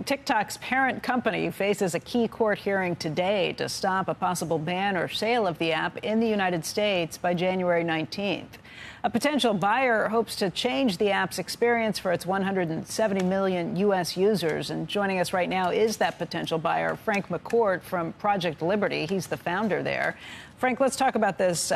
TikTok's parent company, faces a key court hearing today to stop a possible ban or sale of the app in the United States by January 19th. A potential buyer hopes to change the app's experience for its 170 million U.S. users. And joining us right now is that potential buyer, Frank McCourt from Project Liberty. He's the founder there. Frank, let's talk about this,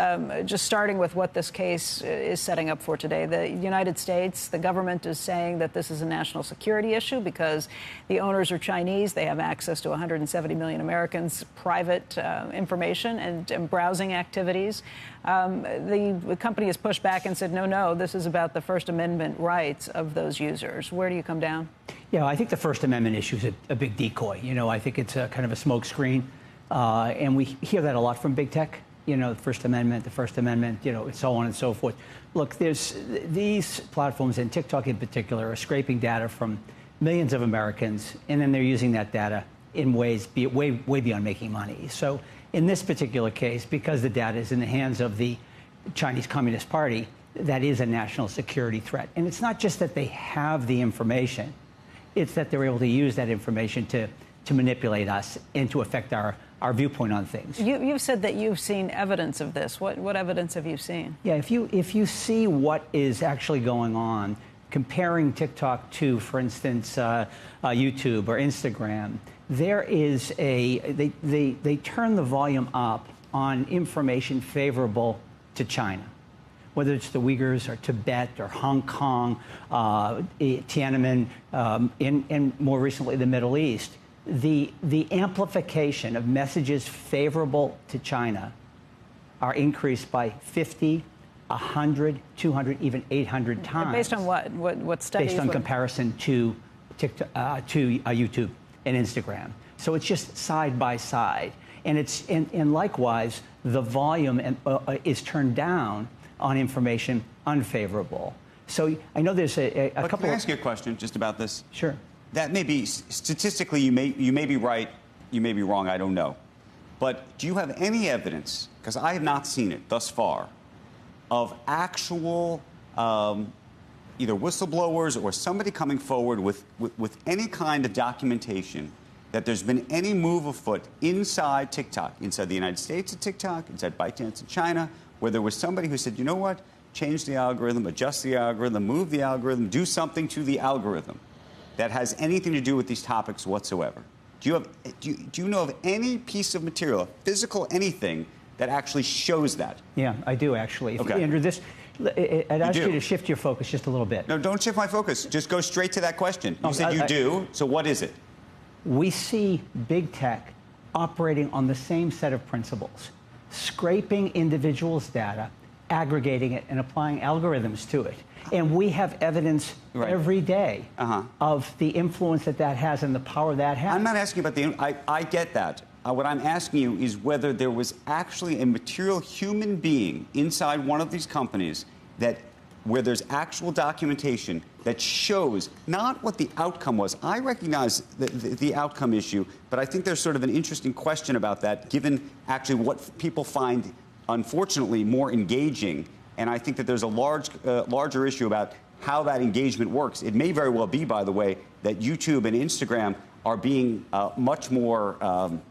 just starting with what this case is setting up for today. The United States, the government is saying that this is a national security issue because the owners are Chinese. They have access to 170 million Americans' private information and browsing activities. The company has pushed back and said, no, this is about the First Amendment rights of those users. Where do you come down? Yeah, I think the First Amendment issue is a big decoy. You know, I think it's a kind of a smokescreen. And we hear that a lot from big tech, you know, the First Amendment, you know, and so on and so forth. Look, there's these platforms, and TikTok in particular, are scraping data from millions of Americans, and then they're using that data in ways way beyond making money. So in this particular case, because the data is in the hands of the Chinese Communist Party, that is a national security threat. And it's not just that they have the information, it's that they're able to use that information to manipulate us and to affect our viewpoint on things. You've said that you've seen evidence of this. What evidence have you seen? Yeah, if you see what is actually going on, comparing TikTok to, for instance, YouTube or Instagram, there is they turn the volume up on information favorable to China, whether it's the Uyghurs or Tibet or Hong Kong, Tiananmen, and more recently the Middle East. The amplification of messages favorable to China are increased by 50, 100, 200, even 800 times. Based on what? What studies? Based on comparison to TikTok, to YouTube and Instagram. So it's just side by side, and likewise the volume is turned down on information unfavorable. So I know there's a couple. Can I ask you a question just about this? Sure. That may be, statistically, you may be right, you may be wrong, I don't know. But do you have any evidence, because I have not seen it thus far, of actual either whistleblowers or somebody coming forward with any kind of documentation that there's been any move afoot inside TikTok, inside the United States of TikTok, inside ByteDance in China, where there was somebody who said, you know what, change the algorithm, adjust the algorithm, move the algorithm, do something to the algorithm that has anything to do with these topics whatsoever? Do you know of any piece of material, physical anything, that actually shows that? Yeah, I do actually. Okay. Andrew, I'd ask you to shift your focus just a little bit. No, don't shift my focus. Just go straight to that question. You said you do, so what is it? We see big tech operating on the same set of principles, scraping individuals' data, aggregating it, and applying algorithms to it. And we have evidence every day of the influence that has and the power that has. I'm not asking about I get that. What I'm asking you is whether there was actually a material human being inside one of these companies where there's actual documentation that shows not what the outcome was. I recognize the outcome issue, but I think there's sort of an interesting question about that, given actually what people find, unfortunately, more engaging. And I think that there's a larger issue about how that engagement works. It may very well be, by the way, that YouTube and Instagram are being much more,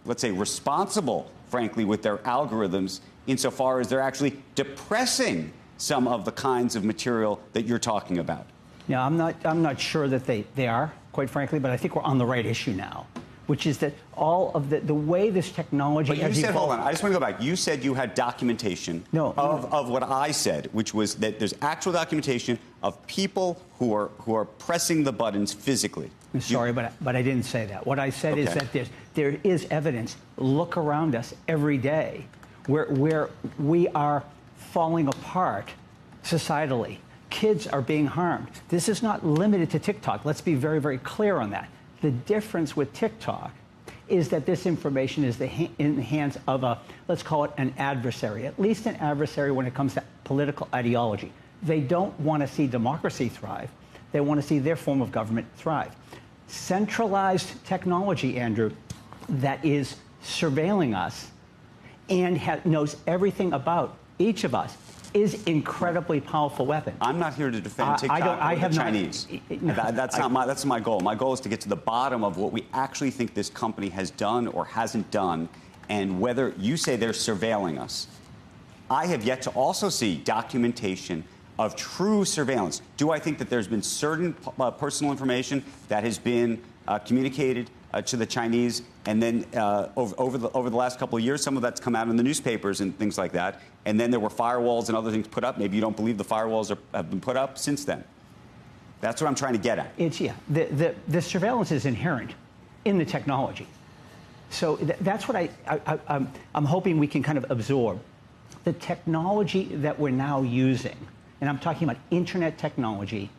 let's say, responsible, frankly, with their algorithms insofar as they're actually depressing some of the kinds of material that you're talking about. Yeah, I'm not sure that they are, quite frankly, but I think we're on the right issue now, which is that all of the way this technology has evolved. Hold on, I just want to go back. You said you had documentation of what I said, which was that there's actual documentation of people who are pressing the buttons physically. I'm sorry, but I didn't say that. What I said is that there is evidence. Look around us every day where we are falling apart societally. Kids are being harmed. This is not limited to TikTok. Let's be very, very clear on that. The difference with TikTok is that this information is in the hands of let's call it an adversary, at least an adversary when it comes to political ideology. They don't want to see democracy thrive. They want to see their form of government thrive. Centralized technology, Andrew, that is surveilling us and knows everything about each of us is incredibly powerful weapon. I'm not here to defend TikTok or the Chinese. That's my goal. My goal is to get to the bottom of what we actually think this company has done or hasn't done, and whether you say they're surveilling us. I have yet to also see documentation of true surveillance. Do I think that there's been certain personal information that has been communicated to the Chinese, and then over the last couple of years, some of that's come out in the newspapers and things like that, and then there were firewalls and other things put up. Maybe you don't believe the firewalls have been put up since then. That's what I'm trying to get at. The surveillance is inherent in the technology. So that's what I'm hoping we can kind of absorb. The technology that we're now using, and I'm talking about internet technology,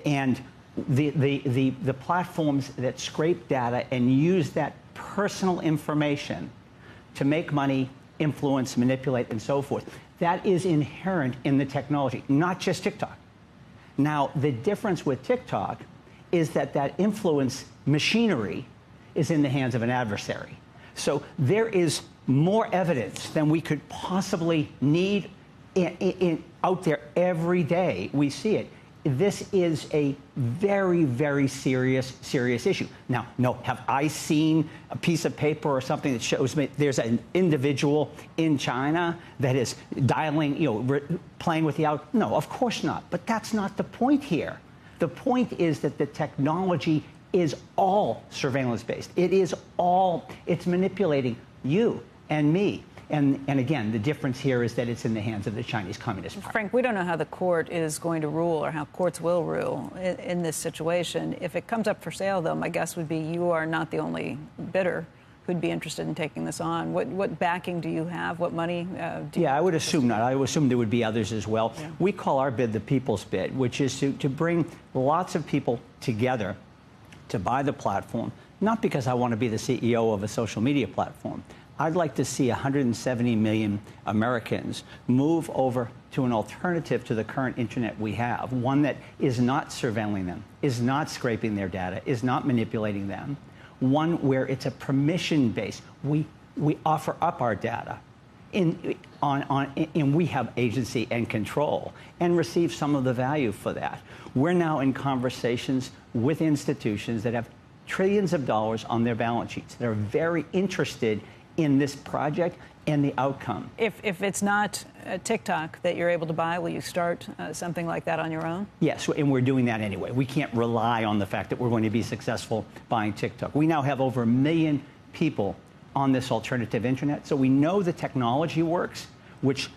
and the platforms that scrape data and use that personal information to make money, influence, manipulate, and so forth. That is inherent in the technology, not just TikTok. Now, the difference with TikTok is that that influence machinery is in the hands of an adversary. So there is more evidence than we could possibly need out there every day. We see it. This is a very, very serious issue. Now, no, have I seen a piece of paper or something that shows me there's an individual in China that is dialing, playing with the out? No, of course not. But that's not the point here. The point is that the technology is all surveillance-based. It's manipulating you and me. And again, the difference here is that it's in the hands of the Chinese Communist Party. Frank, we don't know how the court is going to rule or how courts will rule in this situation. If it comes up for sale, though, my guess would be you are not the only bidder who'd be interested in taking this on. What backing do you have? What money do you have? I would assume not. I would assume there would be others as well. Yeah. We call our bid the people's bid, which is to bring lots of people together to buy the platform, not because I want to be the CEO of a social media platform. I'd like to see 170 million Americans move over to an alternative to the current internet we have, one that is not surveilling them, is not scraping their data, is not manipulating them, one where it's a permission base. We offer up our data, and we have agency and control, and receive some of the value for that. We're now in conversations with institutions that have trillions of dollars on their balance sheets that are very interested in this project and the outcome. If it's not TikTok that you're able to buy, will you start something like that on your own? Yes, and we're doing that anyway. We can't rely on the fact that we're going to be successful buying TikTok. We now have over 1 million people on this alternative internet, so we know the technology works, which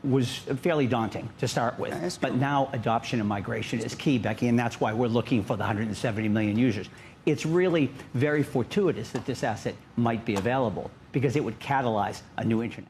was fairly daunting to start with. But now adoption and migration is key, Becky, and that's why we're looking for the 170 million users. It's really very fortuitous that this asset might be available because it would catalyze a new internet.